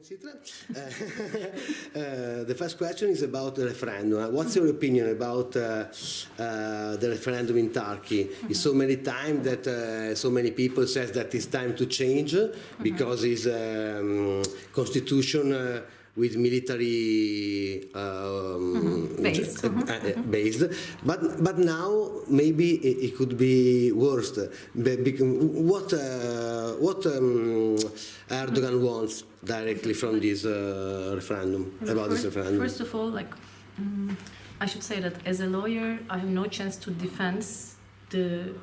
etc. The first question is about the referendum. What's your opinion about the referendum in Turkey? It's so many times that so many people says that it's time to change because it's constitution with military based, but now maybe it could be worse. What Erdogan wants directly from this referendum, about this referendum? First of all, I should say that as a lawyer, I have no chance to defend the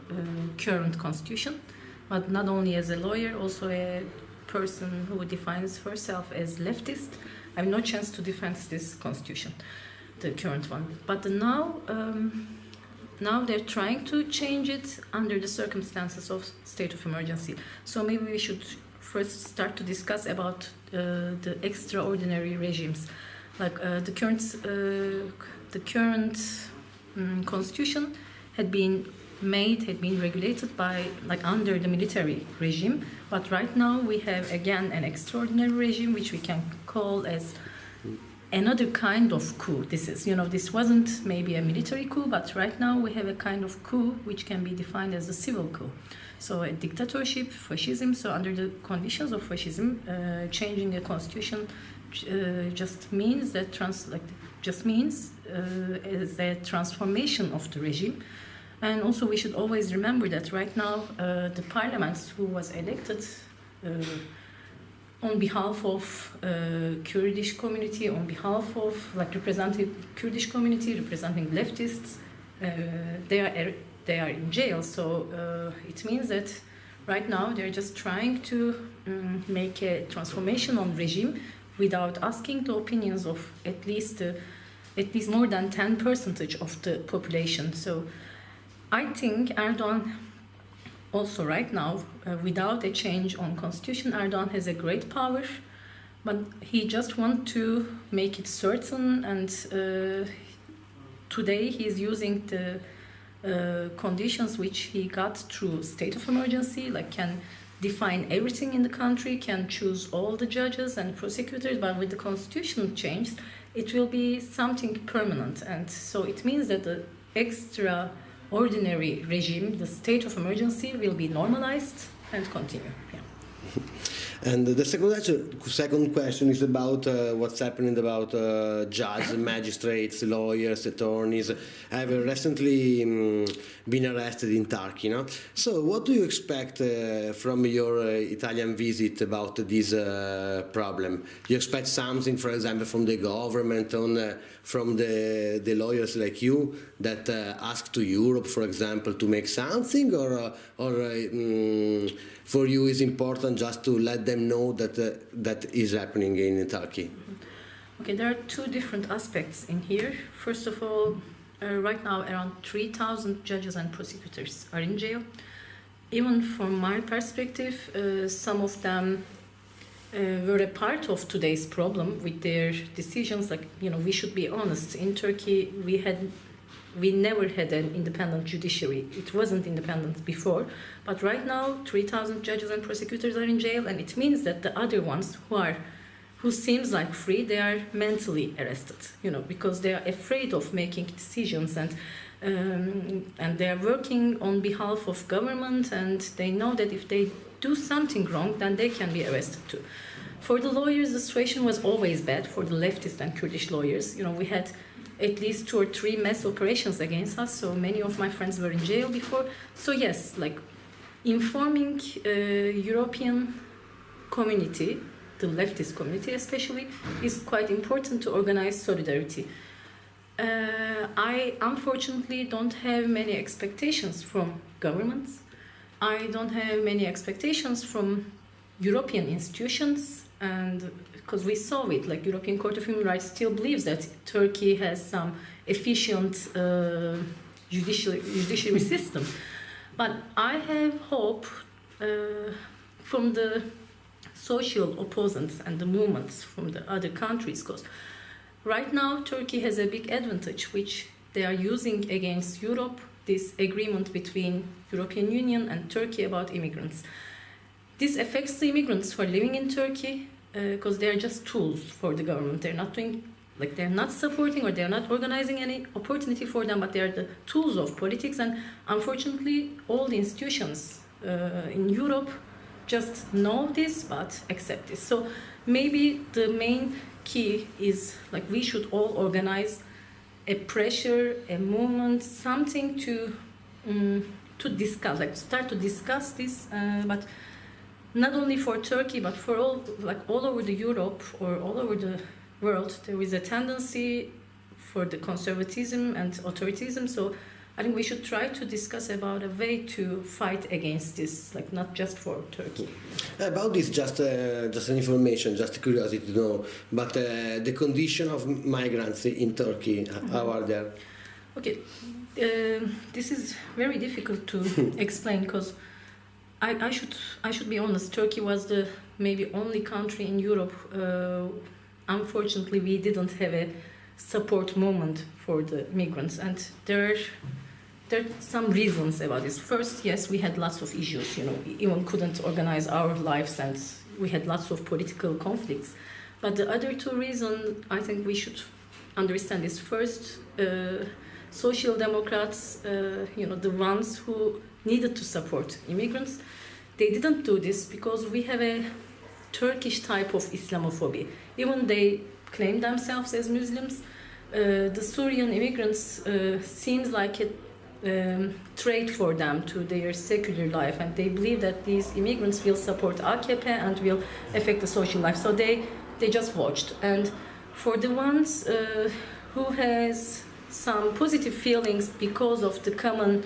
current constitution, but not only as a lawyer, also a person who defines herself as leftist, I have no chance to defend this constitution, the current one. But now they're trying to change it under the circumstances of state of emergency. So maybe we should first start to discuss about the extraordinary regimes. The current constitution had been regulated by under the military regime, but right now we have again an extraordinary regime which we can call as another kind of coup. This wasn't maybe a military coup, but right now we have a kind of coup which can be defined as a civil coup. So a dictatorship, fascism. So under the conditions of fascism, changing the constitution just means as a transformation of the regime. And also we should always remember that right now the parliament who was elected on behalf of Kurdish community, on behalf of representing Kurdish community, representing leftists, they are in jail. So it means that right now they're just trying to make a transformation on regime without asking the opinions of at least more than 10% of the population. So I think Erdogan also right now, without a change on constitution, Erdogan has a great power, but he just wants to make it certain, and today he's using the conditions which he got through state of emergency, can define everything in the country, can choose all the judges and prosecutors, but with the constitutional change, it will be something permanent. And so it means that the extraordinary regime, the state of emergency, will be normalized and continue. Yeah. And the second question is about what's happening about judges, magistrates, lawyers, attorneys. Have recently been arrested in Turkey. No? So what do you expect from your Italian visit about this problem? Do you expect something, for example, from the government, from the lawyers like you that ask to Europe, for example, to make something, or for you is important just to let them know that that is happening in Turkey? Okay, there are two different aspects in here. First of all, right now around 3,000 judges and prosecutors are in jail. Even from my perspective, some of them were a part of today's problem with their decisions. We should be honest, in Turkey we never had an independent judiciary. It wasn't independent before, but right now 3,000 judges and prosecutors are in jail, and it means that the other ones who seems like free, they are mentally arrested, because they are afraid of making decisions, and they are working on behalf of government, and they know that if they do something wrong, then they can be arrested too. For the lawyers, the situation was always bad for the leftist and Kurdish lawyers. We had at least 2 or 3 mass operations against us, so many of my friends were in jail before. So yes, informing European community, the leftist community especially, is quite important to organize solidarity. I unfortunately don't have many expectations from governments. I don't have many expectations from European institutions, and because we saw it, European Court of Human Rights still believes that Turkey has some efficient judiciary system. But I have hope from the social opponents and the movements from the other countries, because right now Turkey has a big advantage which they are using against Europe, this agreement between European Union and Turkey about immigrants. This affects the immigrants who are living in Turkey, because they are just tools for the government. They're not doing, like, they're not supporting or they're not organizing any opportunity for them, but they are the tools of politics. And unfortunately, all the institutions in Europe just know this but accept this. So maybe the main key is, like, we should all organize a pressure, a movement, something to discuss, like start to discuss this, but not only for Turkey, but for all, like all over the Europe or all over the world, there is a tendency for the conservatism and authoritarianism. So I think we should try to discuss about a way to fight against this, like not just for Turkey. About this, just an information, just curiosity to know, but the condition of migrants in Turkey, how are they? Okay, this is very difficult to explain because I should be honest. Turkey was the maybe only country in Europe. Unfortunately, we didn't have a support movement for the migrants, and there are some reasons about this. First, yes, we had lots of issues. You know, we even couldn't organize our lives, and we had lots of political conflicts. But the other two reasons, I think we should understand is first, social democrats, the ones who needed to support immigrants, they didn't do this because we have a Turkish type of Islamophobia. Even they claim themselves as Muslims, the Syrian immigrants seems like a threat for them to their secular life, and they believe that these immigrants will support AKP and will affect the social life. So they just watched. And for the ones who has some positive feelings because of the common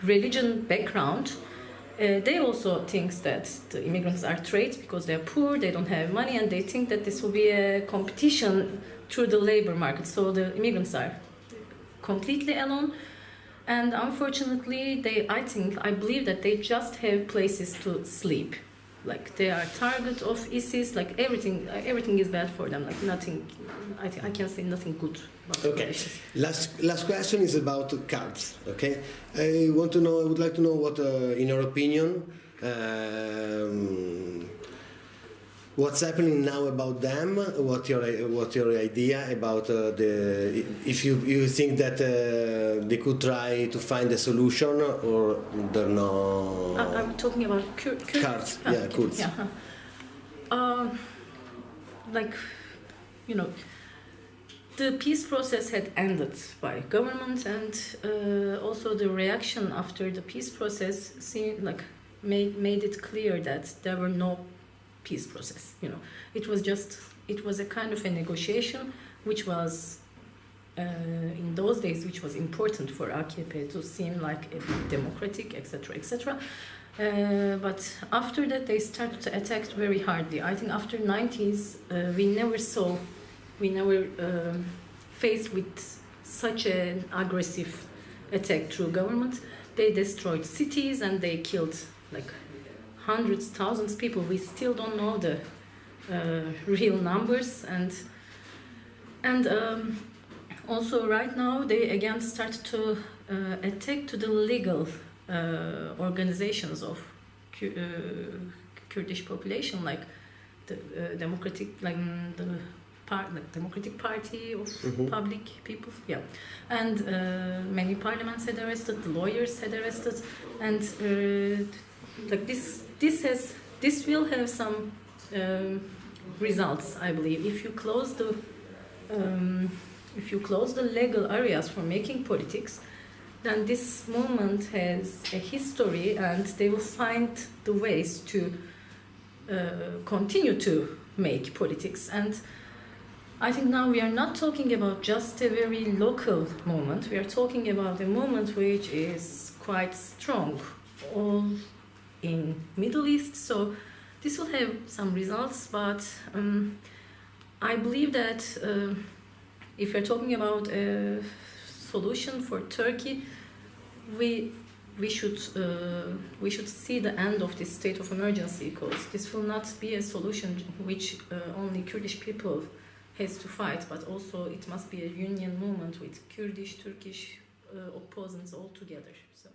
religion background, they also think that the immigrants are threats because they're poor, they don't have money, and they think that this will be a competition through the labor market. So the immigrants are completely alone, and unfortunately, I believe that they just have places to sleep. Like they are target of ISIS. Like everything is bad for them. Like nothing. I can say nothing good. Okay. Last question is about Kurds. Okay. I would like to know what, in your opinion, what's happening now about them? What's your idea about if you think that they could try to find a solution, or they're no? I'm talking about Kurds. Kurds, yeah, Kurds. Yeah. The peace process had ended by government, and also the reaction after the peace process seemed like made it clear that there were no peace process. It was a kind of a negotiation, which was in those days, which was important for AKP to seem like a democratic, etc., etc. But after that, they started to attack very hardly. I think after 90s, we never faced with such an aggressive attack through government. They destroyed cities and they killed like hundreds, thousands of people. We still don't know the real numbers, and also right now they again start to attack to the legal organizations of Kurdish population, like the Democratic Party of Public People, yeah, and many parliaments had arrested, the lawyers had arrested, and this will have some results, I believe. If you close the legal areas for making politics, then this movement has a history, and they will find the ways to continue to make politics. And I think now we are not talking about just a very local movement. We are talking about a movement which is quite strong, all in Middle East. So this will have some results, but I believe that if you're talking about a solution for Turkey, we should see the end of this state of emergency, because this will not be a solution which only Kurdish people has to fight, but also it must be a union movement with Kurdish, Turkish opposants all together. So.